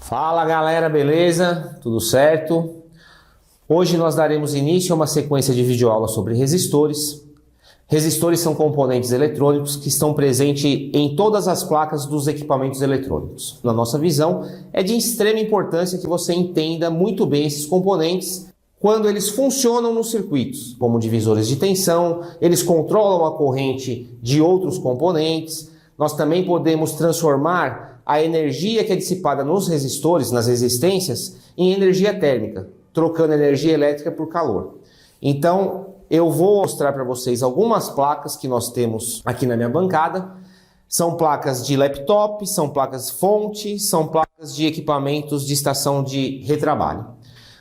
Fala galera, beleza? Tudo certo? Hoje nós daremos início a uma sequência de videoaulas sobre resistores. Resistores são componentes eletrônicos que estão presentes em todas as placas dos equipamentos eletrônicos. Na nossa visão, é de extrema importância que você entenda muito bem esses componentes quando eles funcionam nos circuitos, como divisores de tensão, eles controlam a corrente de outros componentes. Nós também podemos transformar a energia que é dissipada nos resistores, nas resistências, em energia térmica, trocando energia elétrica por calor. Então, eu vou mostrar para vocês algumas placas que nós temos aqui na minha bancada. São placas de laptop, são placas fonte, são placas de equipamentos de estação de retrabalho.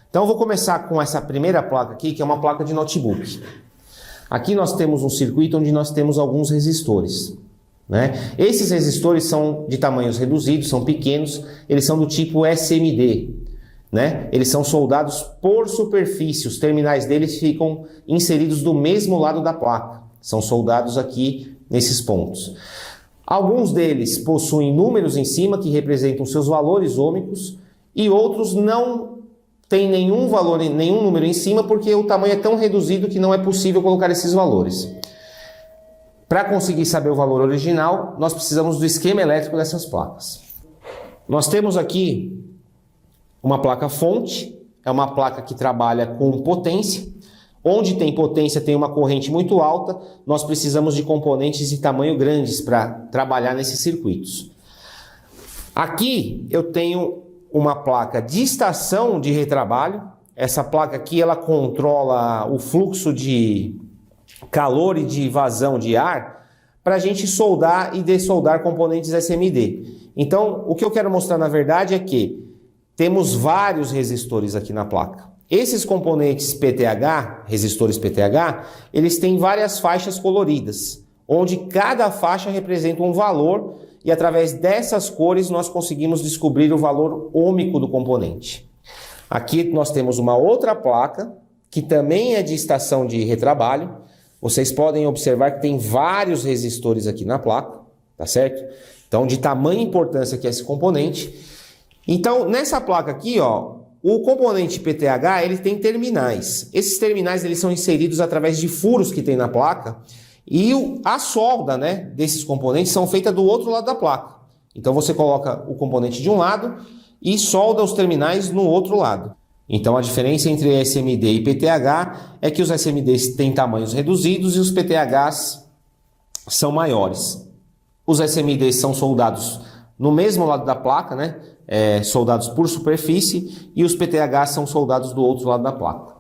Então, eu vou começar com essa primeira placa aqui, que é uma placa de notebook. Aqui nós temos um circuito onde nós temos alguns resistores, né? Esses resistores são de tamanhos reduzidos, são pequenos, eles são do tipo SMD, né? Eles são soldados por superfície, os terminais deles ficam inseridos do mesmo lado da placa, são soldados aqui nesses pontos. Alguns deles possuem números em cima que representam seus valores ômicos e outros não têm nenhum valor, nenhum número em cima porque o tamanho é tão reduzido que não é possível colocar esses valores. Para conseguir saber o valor original, nós precisamos do esquema elétrico dessas placas. Nós temos aqui uma placa fonte, é uma placa que trabalha com potência. Onde tem potência, tem uma corrente muito alta, nós precisamos de componentes de tamanho grandes para trabalhar nesses circuitos. Aqui eu tenho uma placa de estação de retrabalho. Essa placa aqui ela controla o fluxo de calor e de vazão de ar para a gente soldar e dessoldar componentes SMD. Então, o que eu quero mostrar na verdade é que temos vários resistores aqui na placa. Esses componentes PTH, resistores PTH, eles têm várias faixas coloridas, onde cada faixa representa um valor e através dessas cores nós conseguimos descobrir o valor ômico do componente. Aqui nós temos uma outra placa, que também é de estação de retrabalho. Vocês podem observar que tem vários resistores aqui na placa, tá certo? Então, de tamanha importância que é esse componente. Então, nessa placa aqui, ó, o componente PTH, ele tem terminais. Esses terminais, eles são inseridos através de furos que tem na placa e a solda, né, desses componentes são feitas do outro lado da placa. Então, você coloca o componente de um lado e solda os terminais no outro lado. Então, a diferença entre SMD e PTH é que os SMDs têm tamanhos reduzidos e os PTHs são maiores. Os SMDs são soldados no mesmo lado da placa, né? Soldados por superfície, e os PTHs são soldados do outro lado da placa.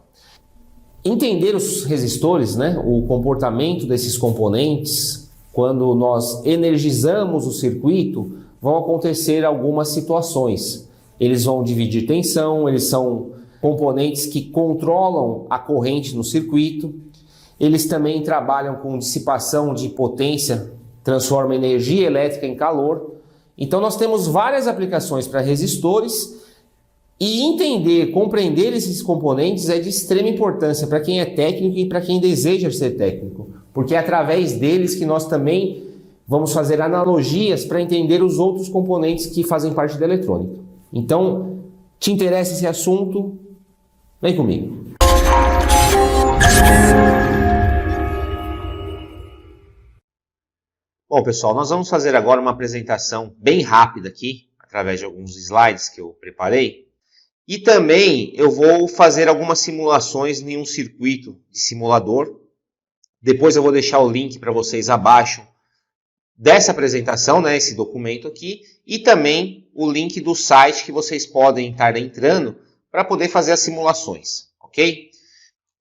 Entender os resistores, né? O comportamento desses componentes, quando nós energizamos o circuito, vão acontecer algumas situações. Eles vão dividir tensão, eles são componentes que controlam a corrente no circuito. Eles também trabalham com dissipação de potência, transformam energia elétrica em calor. Então nós temos várias aplicações para resistores e entender, compreender esses componentes é de extrema importância para quem é técnico e para quem deseja ser técnico, porque é através deles que nós também vamos fazer analogias para entender os outros componentes que fazem parte da eletrônica. Então, te interessa esse assunto? Vem comigo. Bom, pessoal, nós vamos fazer agora uma apresentação bem rápida aqui, através de alguns slides que eu preparei. E também eu vou fazer algumas simulações em um circuito de simulador. Depois eu vou deixar o link para vocês abaixo dessa apresentação, né, esse documento aqui, e também o link do site que vocês podem estar entrando para poder fazer as simulações, ok?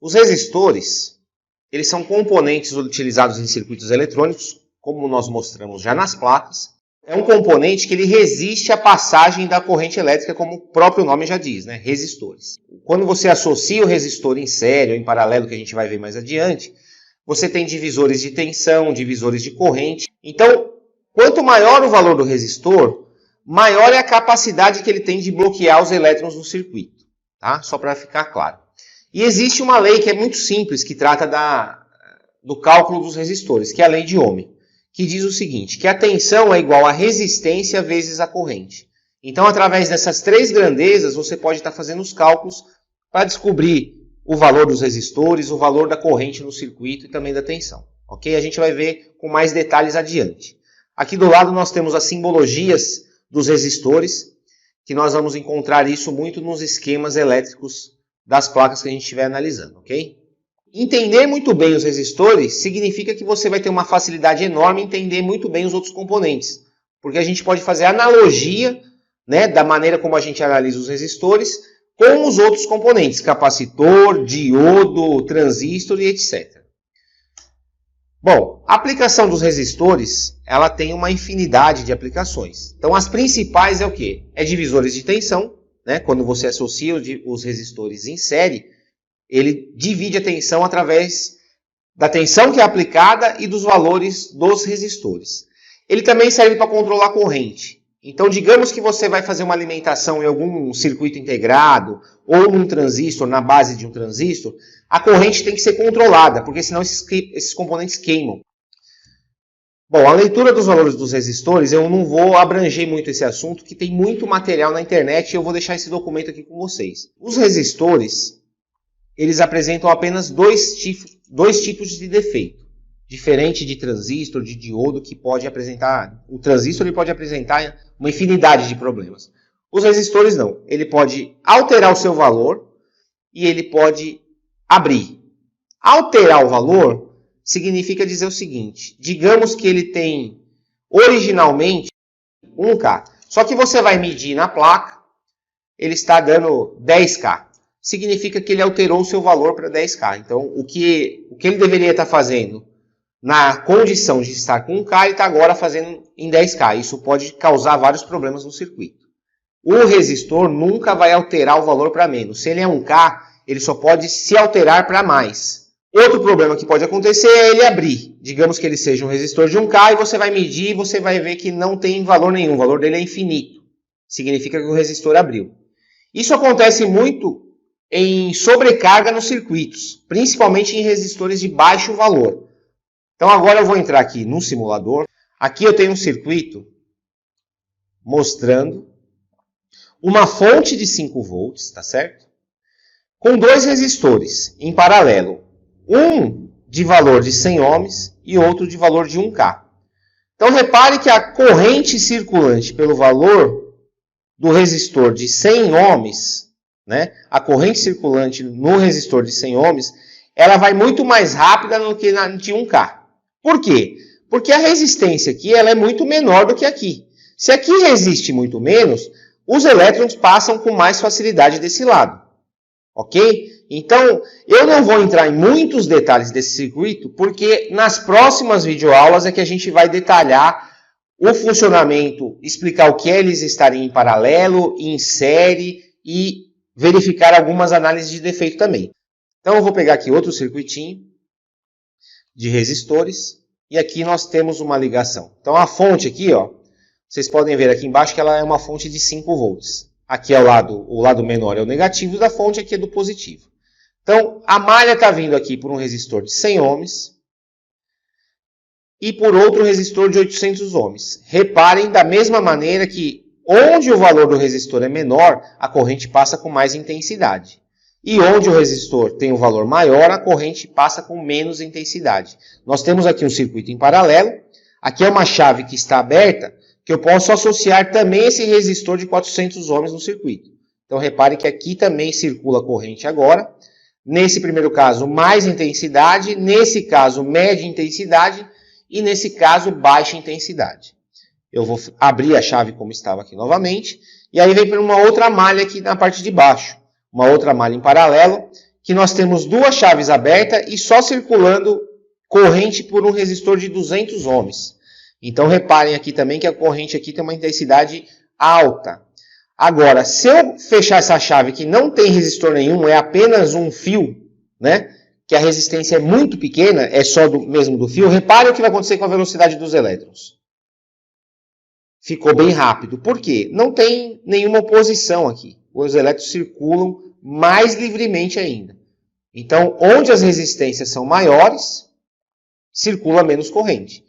Os resistores, eles são componentes utilizados em circuitos eletrônicos, como nós mostramos já nas placas. É um componente que ele resiste à passagem da corrente elétrica, como o próprio nome já diz, né? Resistores. Quando você associa o resistor em série ou em paralelo, que a gente vai ver mais adiante, você tem divisores de tensão, divisores de corrente. Então, quanto maior o valor do resistor, maior é a capacidade que ele tem de bloquear os elétrons no circuito, tá? Só para ficar claro. E existe uma lei que é muito simples, que trata do cálculo dos resistores, que é a lei de Ohm, que diz o seguinte, que a tensão é igual a resistência vezes a corrente. Então, através dessas três grandezas, você pode estar fazendo os cálculos para descobrir o valor dos resistores, o valor da corrente no circuito e também da tensão. Ok? A gente vai ver com mais detalhes adiante. Aqui do lado nós temos as simbologias dos resistores, que nós vamos encontrar isso muito nos esquemas elétricos das placas que a gente estiver analisando. Ok? Entender muito bem os resistores significa que você vai ter uma facilidade enorme em entender muito bem os outros componentes. Porque a gente pode fazer analogia, né, da maneira como a gente analisa os resistores com os outros componentes, capacitor, diodo, transistor e etc. Bom, a aplicação dos resistores, ela tem uma infinidade de aplicações. Então, as principais é o quê? É divisores de tensão, né? Quando você associa os resistores em série, ele divide a tensão através da tensão que é aplicada e dos valores dos resistores. Ele também serve para controlar a corrente. Então, digamos que você vai fazer uma alimentação em algum circuito integrado ou num transistor, na base de um transistor, a corrente tem que ser controlada, porque senão esses componentes queimam. Bom, a leitura dos valores dos resistores, eu não vou abranger muito esse assunto, que tem muito material na internet e eu vou deixar esse documento aqui com vocês. Os resistores, eles apresentam apenas dois tipos de defeito. Diferente de transistor, de diodo, que pode apresentar... O transistor ele pode apresentar uma infinidade de problemas. Os resistores não. Ele pode alterar o seu valor e ele pode abrir. Alterar o valor significa dizer o seguinte. Digamos que ele tem originalmente 1K. Só que você vai medir na placa, ele está dando 10K. Significa que ele alterou o seu valor para 10K. Então, o que ele deveria estar fazendo na condição de estar com 1K, ele está agora fazendo em 10K. Isso pode causar vários problemas no circuito. O resistor nunca vai alterar o valor para menos. Se ele é 1K, ele só pode se alterar para mais. Outro problema que pode acontecer é ele abrir. Digamos que ele seja um resistor de 1K e você vai medir e você vai ver que não tem valor nenhum. O valor dele é infinito. Significa que o resistor abriu. Isso acontece muito em sobrecarga nos circuitos, principalmente em resistores de baixo valor. Então agora eu vou entrar aqui no simulador. Aqui eu tenho um circuito mostrando uma fonte de 5 volts, tá certo? Com dois resistores em paralelo. Um de valor de 100 ohms e outro de valor de 1K. Então repare que a corrente circulante pelo valor do resistor de 100 ohms, né? A corrente circulante no resistor de 100 ohms, ela vai muito mais rápida do que na de 1K. Por quê? Porque a resistência aqui ela é muito menor do que aqui. Se aqui resiste muito menos, os elétrons passam com mais facilidade desse lado. Ok? Então, eu não vou entrar em muitos detalhes desse circuito, porque nas próximas videoaulas é que a gente vai detalhar o funcionamento, explicar o que é eles estarem em paralelo, em série e verificar algumas análises de defeito também. Então, eu vou pegar aqui outro circuitinho de resistores, e aqui nós temos uma ligação. Então a fonte aqui, ó, vocês podem ver aqui embaixo que ela é uma fonte de 5 volts. Aqui é o lado menor é o negativo da fonte, aqui é do positivo. Então a malha está vindo aqui por um resistor de 100 ohms e por outro resistor de 800 ohms. Reparem da mesma maneira que onde o valor do resistor é menor, a corrente passa com mais intensidade. E onde o resistor tem um valor maior, a corrente passa com menos intensidade. Nós temos aqui um circuito em paralelo. Aqui é uma chave que está aberta, que eu posso associar também esse resistor de 400 ohms no circuito. Então, repare que aqui também circula a corrente agora. Nesse primeiro caso, mais intensidade. Nesse caso, média intensidade. E nesse caso, baixa intensidade. Eu vou abrir a chave como estava aqui novamente. E aí vem para uma outra malha aqui na parte de baixo. Uma outra malha em paralelo, que nós temos duas chaves abertas e só circulando corrente por um resistor de 200 ohms. Então reparem aqui também que a corrente aqui tem uma intensidade alta. Agora, se eu fechar essa chave que não tem resistor nenhum, é apenas um fio, né? Que a resistência é muito pequena, é só mesmo do fio, repare o que vai acontecer com a velocidade dos elétrons. Ficou bem rápido. Por quê? Não tem nenhuma oposição aqui. Os elétrons circulam mais livremente ainda. Então, onde as resistências são maiores, circula menos corrente.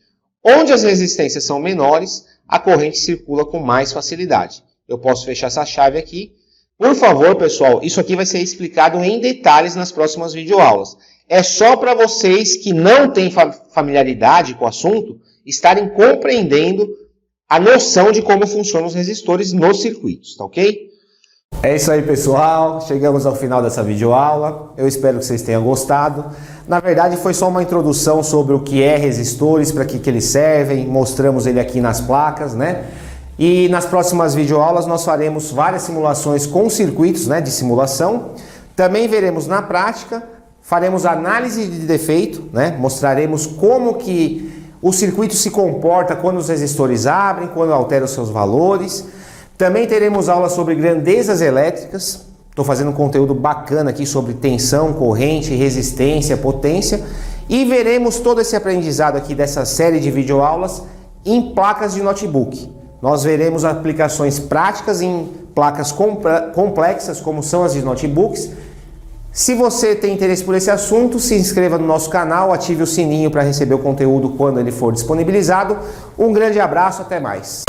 Onde as resistências são menores, a corrente circula com mais facilidade. eu posso fechar essa chave aqui. Por favor, pessoal, isso aqui vai ser explicado em detalhes nas próximas videoaulas. É só para vocês que não têm familiaridade com o assunto estarem compreendendo a noção de como funcionam os resistores nos circuitos, tá ok? É isso aí, pessoal. Chegamos ao final dessa videoaula. Eu espero que vocês tenham gostado. Na verdade, foi só uma introdução sobre o que é resistores, para que eles servem. Mostramos ele aqui nas placas, né? E nas próximas videoaulas nós faremos várias simulações com circuitos, né, de simulação. Também veremos na prática, faremos análise de defeito, né? Mostraremos como que o circuito se comporta quando os resistores abrem, quando alteram os seus valores. Também teremos aulas sobre grandezas elétricas. Estou fazendo um conteúdo bacana aqui sobre tensão, corrente, resistência, potência. E veremos todo esse aprendizado aqui dessa série de videoaulas em placas de notebook. Nós veremos aplicações práticas em placas complexas, como são as de notebooks. Se você tem interesse por esse assunto, se inscreva no nosso canal, ative o sininho para receber o conteúdo quando ele for disponibilizado. Um grande abraço, até mais!